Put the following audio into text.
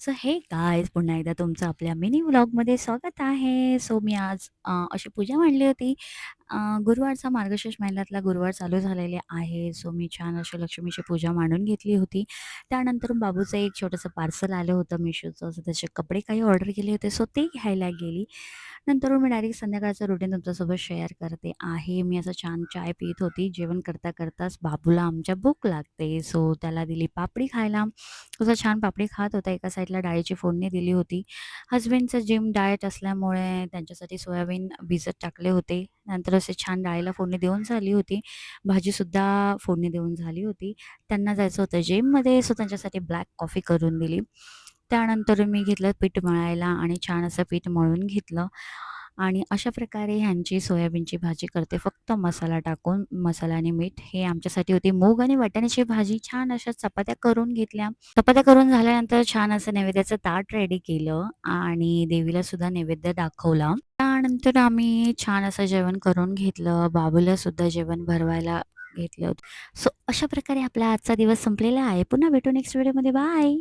So हे guys पुन्हा एकदा तुमचं आपल्या मिनी व्लॉगमध्ये स्वागत आहे. सो मी आज अशी पूजा मांडली होती. गुरुवारचा मार्गशीर्ष महिन्यातला गुरुवार चालू झालेले आहे. सो मी छान अशी लक्ष्मीची पूजा मांडून घेतली होती. त्यानंतर बाबूचं एक छोटंसं पार्सल आलं होतं Mishoचं. सो त्याचे कपडे काही ऑर्डर केले होते. सो ते घ्यायला गेली. नंतर मी डायरेक्ट संध्याकाळचं रुटीन तुमच्यासोबत शेअर करते आहे. मी असं छान चाय पीत होती. जेवण करता करताच बाबूला आमच्या भूक लागते. सो त्याला दिली पापडी खायला. तसा छान पापडी खात होता. एका साईडला डाळीची फोडणी दिली होती. हसबंडचं जिम डाएट असल्यामुळे त्यांच्यासाठी सोयाबीन भिजत टाकले होते. नंतर असे छान डाळीला फोडणी देऊन झाली होती. भाजीसुद्धा फोडणी देऊन झाली होती. त्यांना जायचं होतं जिममध्ये, सो त्यांच्यासाठी ब्लॅक कॉफी करून दिली. त्यानंतर मी घेतलं पीठ मळायला आणि छान असं पीठ मळून घेतलं आणि अशा प्रकारे ह्यांची सोयाबीनची भाजी करते फक्त मसाला टाकून. मसाला आणि मीठ. हे आमच्यासाठी होती मूग आणि वाटाण्याची भाजी. छान अशा चपात्या करून घेतल्या. चपात्या करून झाल्यानंतर छान असं नैवेद्याचं ताट रेडी केलं आणि देवीला सुद्धा नैवेद्य दाखवला. त्यानंतर आम्ही छान असं जेवण करून घेतलं. बाबूला सुद्धा जेवण भरवायला घेतलं होतं. सो अशा प्रकारे आपला आजचा दिवस संपलेला आहे. पुन्हा भेटू नेक्स्ट व्हिडिओमध्ये. बाय.